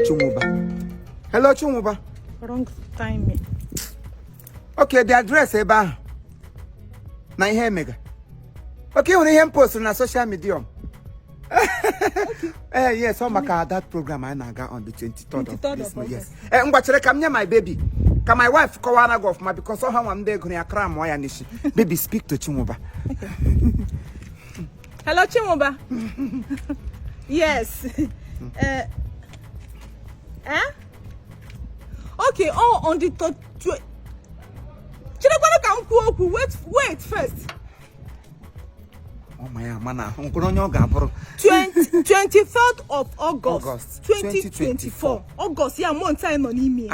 Hello, Chumuba. Wrong timing. Okay, the address eba. Na ihe mega. Okay, we him post on social media. Yes, on that program I got on the 23rd of this month. Yes. Ngwachere kam nya my baby. Can my wife call one go my because so how am dey go akra mo ya nishi. Baby, speak to Chumuba. Hello, Chumuba. Yes. Okay, on the third. Wait first. Oh my man, 23rd of August 2024. August, yeah, month time on email.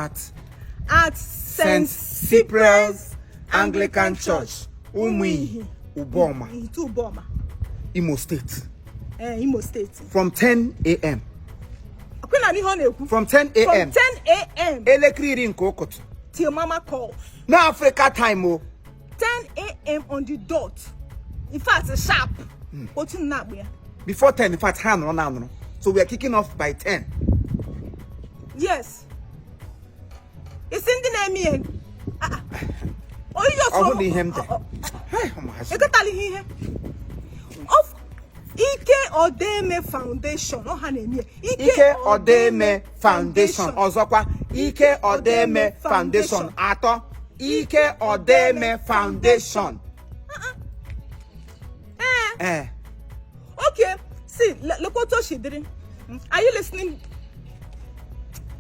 At St. Cyprian's Anglican Church, Umuihi, Uboma, Imo State. Imo State. From 10 a.m. From 10 a.m. From 10 a.m. Till Mama calls. Now Africa time, 10 a.m. on the dot. In fact, it's sharp. Before 10, in fact, hand. So we are kicking off by 10. Yes. It's in the name. Of Ike Odeme Foundation. Ike Odeme Foundation. Ozokwa Ike Odeme Foundation. Ato Ike Odeme Foundation. Okay. See, look what she did. Are you listening?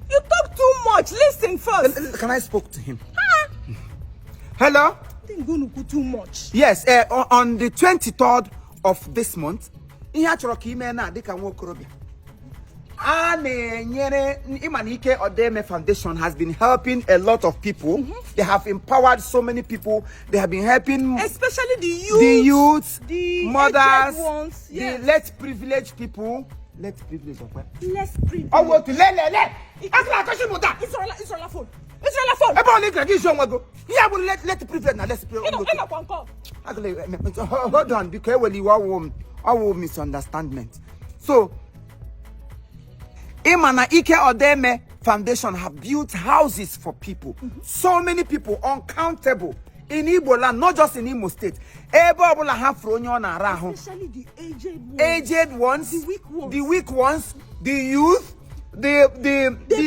You talk too much. Listen first. Can I speak to him? Hello? I think going to go too much. Yes, on the 23rd of this month, Imanike Odeme Foundation has been helping a lot of people. They have empowered so many people. They have been helping, especially the youths, the mothers, ones, yes. The less privileged people. Less privileged, okay? Less privileged. Oh, what? It's all phone. It's all phone. Let privilege now. Let's hold on, because I will misunderstandment. So, Imana Ike Odeme Foundation have built houses for people. So many people, uncountable. In Igbo land, not just in Imo State. Especially the aged ones. The weak ones, the youth, the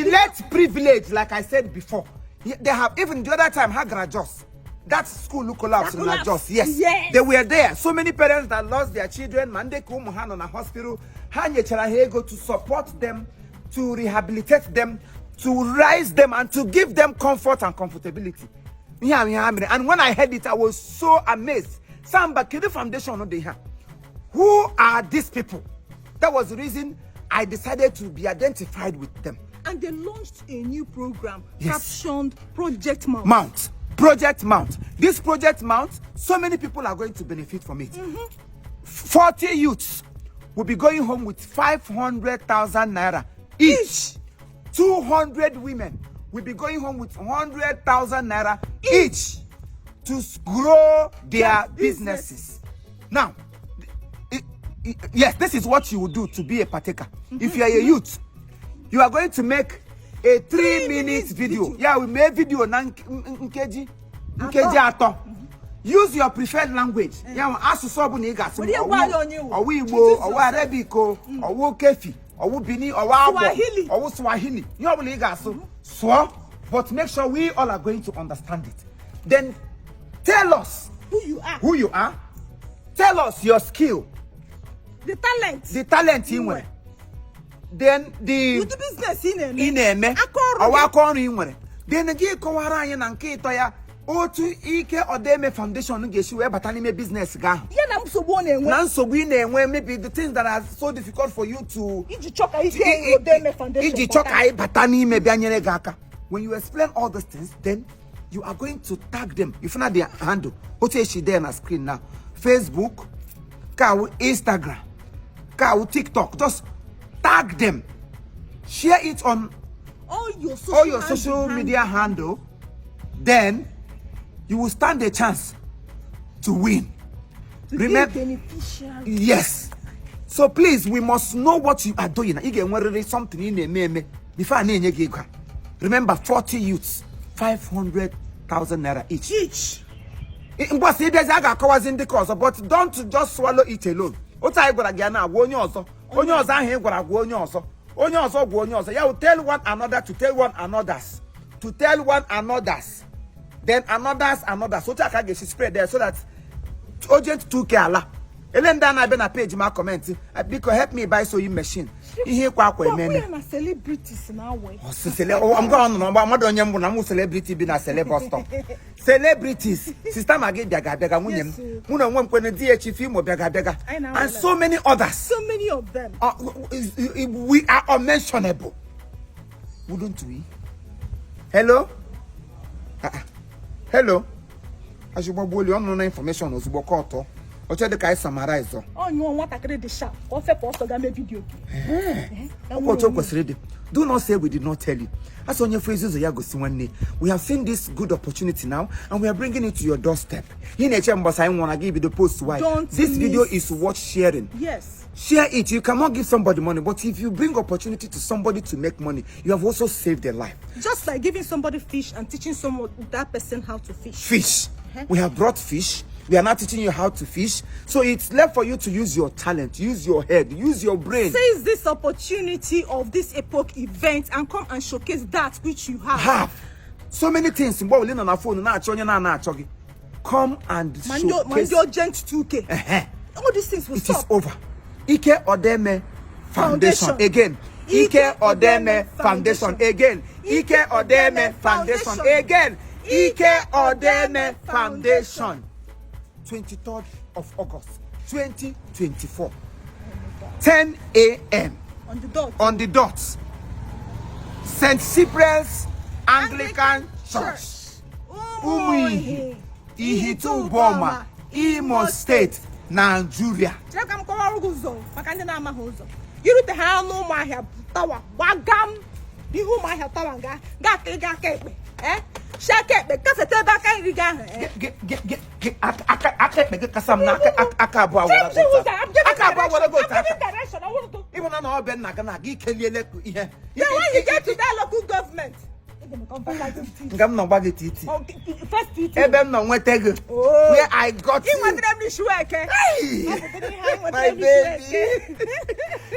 less privileged, like I said before. They have, even the other time, Hagara Jos. That school who collapsed in Jos. Yes. They were there. So many parents that lost their children, Mande Kumuhan on a hospital, Hanye Charahego to support them, to rehabilitate them, to rise them, and to give them comfort and comfortability. And when I heard it, I was so amazed. Samba Kidi Foundation, they have. Who are these people? That was the reason I decided to be identified with them. And they launched a new program captioned Project Mount. Project Mount. This Project Mount, so many people are going to benefit from it. 40 youths will be going home with 500,000 naira each. 200 women will be going home with 100,000 naira each to grow their businesses. Now, yes, this is what you would do to be a partaker. If you are a youth, you are going to make a 3-minute video. Yeah, we made video nkeji ato. Use your preferred language. Yeah, asuso bu na igasi. Owo Igbo, owo Arabic, owo Kefi, owo Bini, owo Abo, owo Swahili. You will igasi. So, but make sure we all are going to understand it. Then tell us who you are. Tell us your skill. The talent in where. Then the business in a then again kowara na nke ito ya otu Ike Odeme Foundation ngeshi we batani business ga na nsogbu na-enwe maybe the things that are so difficult for you to iji choka Ike Odeme Foundation iji choka batani me bia nyere ga aka. When you explain all these things, then you are going to tag them. If not their handle, what is she there on the screen now? Facebook, Instagram, TikTok. Just tag them. Share it on all your social media handle. Then you will stand a chance to win. Remember, yes. So please, we must know what you are doing. You get something in the meme. before I name remember 40 youths, 500,000 naira each. But don't just swallow it alone. What I got again now, one also. Only us are here, one also. Only also, one also. Yeah, tell one another to tell one another's. To tell one another's. Then another's. So I can get spread there so that urgent 2K Allah. Ellen Dan I been a page my comment. Because help me buy sewing machine. Here celebrities now. Oh, I'm going on. I'm celebrity being a celeb. Celebrities. Sister Maggi Bega Muna one when Chiefimo Bega and so many others. So many of them. We are unmentionable. Wouldn't we? Hello? Hello? As you bully on no information was Bokoto. Or tell the guy summarize. Oh, you want to create the sharp. Or for post a video. Do not say we did not tell you. As on your phrases, we have seen this good opportunity now, and we are bringing it to your doorstep. In a chamber, I want to give you the post why. This video is worth sharing. Yes. Share it. You cannot give somebody money, but if you bring opportunity to somebody to make money, you have also saved their life. Just like giving somebody fish and teaching that person how to fish. Fish. We have brought fish. We are not teaching you how to fish. So it's left for you to use your talent, use your head, use your brain. Seize this opportunity of this epoch event and come and showcase that which you have. So many things. Come and showcase. Your gent 2K. All these things will stop. It is over. Ike Odeme Foundation. Again. Ike Odeme Foundation. Again. Ike Odeme Foundation. Again. Ike Odeme Foundation. 23rd of August 2024, 10 a.m. on the dot. St. Cyprian's Anglican Church, Umuihi, Ihitu Boma, Imo State, Nigeria. Shake it because it's back and even on our Ben Nagana, when you get to that local government. Where I got my baby.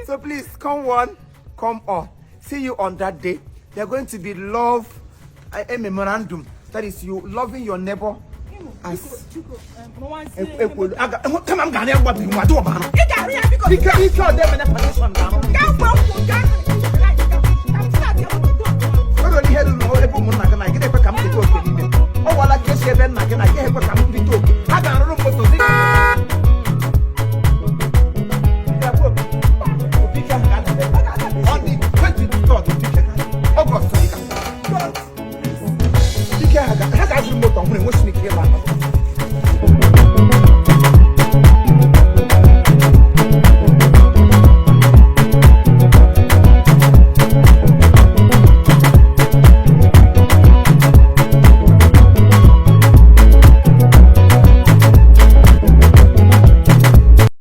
So please come on, come on. See you on that day. They're going to be love. A memorandum that is you loving your neighbor as come on, Ghana, what do you want to do? Because them in a position. I got motor when we